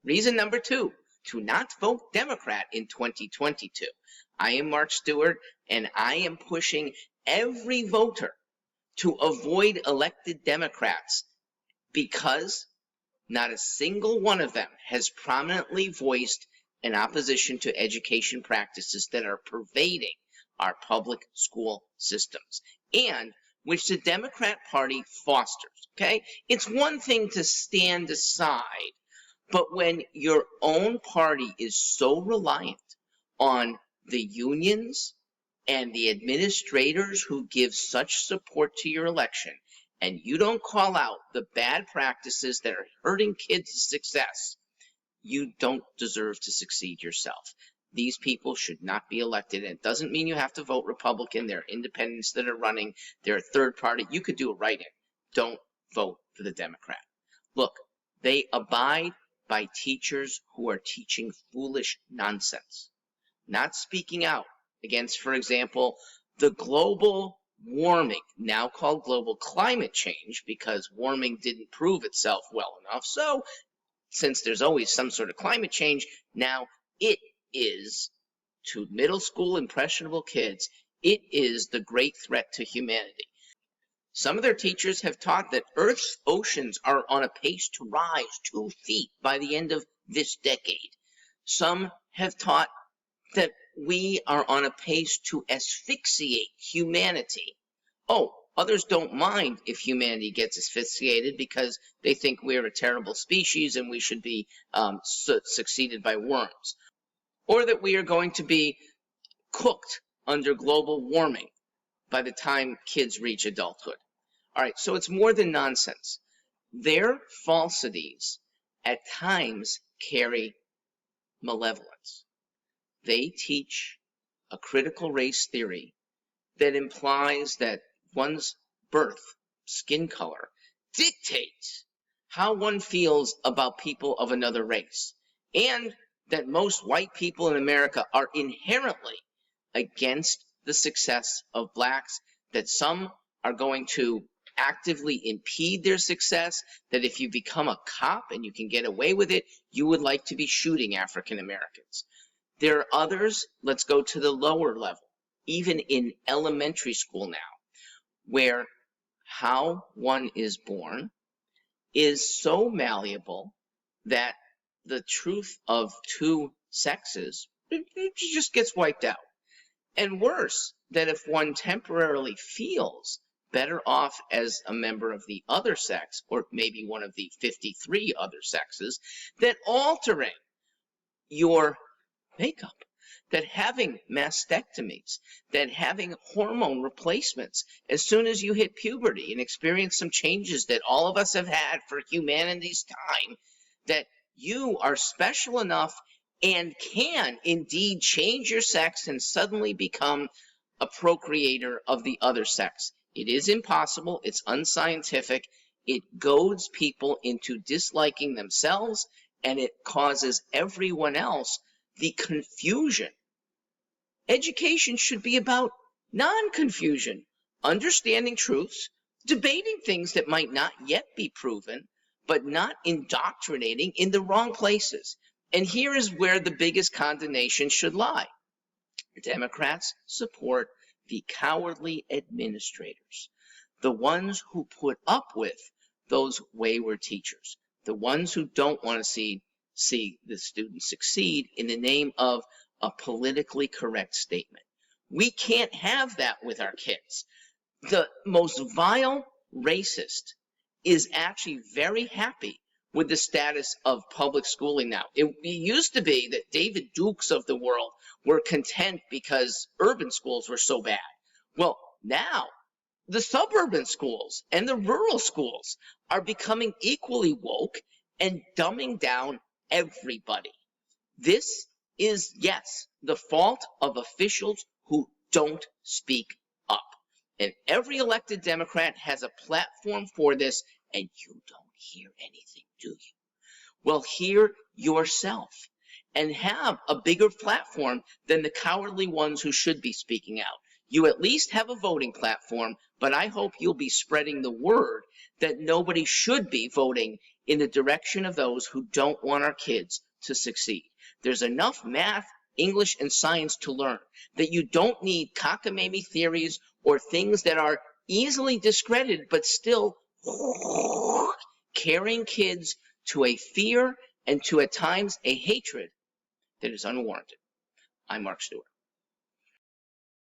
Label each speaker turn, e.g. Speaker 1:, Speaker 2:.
Speaker 1: Reason number 2, to not vote Democrat in 2022. I am Mark Stewart, and I am pushing every voter to avoid elected Democrats because not a single one of them has prominently voiced an opposition to education practices that are pervading our public school systems and which the Democrat Party fosters, okay? It's one thing to stand aside, but when your own party is so reliant on the unions and the administrators who give such support to your election, and you don't call out the bad practices that are hurting kids' success, you don't deserve to succeed yourself. These people should not be elected. And it doesn't mean you have to vote Republican. There are independents that are running. There are third party. You could do a write-in. Don't vote for the Democrat. Look, they abide by teachers who are teaching foolish nonsense, not speaking out against, for example, the global warming, now called global climate change, because warming didn't prove itself well enough. So since there's always some sort of climate change, now it is, to middle school impressionable kids, it is the great threat to humanity. Some of their teachers have taught that Earth's oceans are on a pace to rise 2 feet by the end of this decade. Some have taught that we are on a pace to asphyxiate humanity. Oh, others don't mind if humanity gets asphyxiated because they think we're a terrible species and we should be succeeded by worms. Or that we are going to be cooked under global warming by the time kids reach adulthood. All right, so it's more than nonsense. Their falsities at times carry malevolence. They teach a critical race theory that implies that one's birth, skin color, dictates how one feels about people of another race, and that most white people in America are inherently against the success of blacks, that some are going to actively impede their success, that if you become a cop and you can get away with it, you would like to be shooting African Americans. There are others, let's go to the lower level, even in elementary school now, where how one is born is so malleable that the truth of 2 sexes it just gets wiped out. And worse, that if one temporarily feels better off as a member of the other sex, or maybe one of the 53 other sexes, that altering your makeup, that having mastectomies, that having hormone replacements as soon as you hit puberty and experience some changes that all of us have had for humanity's time, that you are special enough and can indeed change your sex and suddenly become a procreator of the other sex. It is impossible. It's unscientific. It goads people into disliking themselves, and it causes everyone else the confusion. Education should be about non-confusion, understanding truths, debating things that might not yet be proven, but not indoctrinating in the wrong places. And here is where the biggest condemnation should lie. Democrats support the cowardly administrators, the ones who put up with those wayward teachers, the ones who don't want to see the students succeed in the name of a politically correct statement. We can't have that with our kids. The most vile racist is actually very happy with the status of public schooling now. It used to be that David Dukes of the world were content because urban schools were so bad. Well, now the suburban schools and the rural schools are becoming equally woke and dumbing down everybody. This is, yes, the fault of officials who don't speak up. And every elected Democrat has a platform for this, and you don't hear anything, do you? Well, hear yourself and have a bigger platform than the cowardly ones who should be speaking out. You at least have a voting platform, but I hope you'll be spreading the word that nobody should be voting in the direction of those who don't want our kids to succeed. There's enough math, English, and science to learn that you don't need cockamamie theories or things that are easily discredited but still carrying kids to a fear and to, at times, a hatred that is unwarranted. I'm Mark Stewart.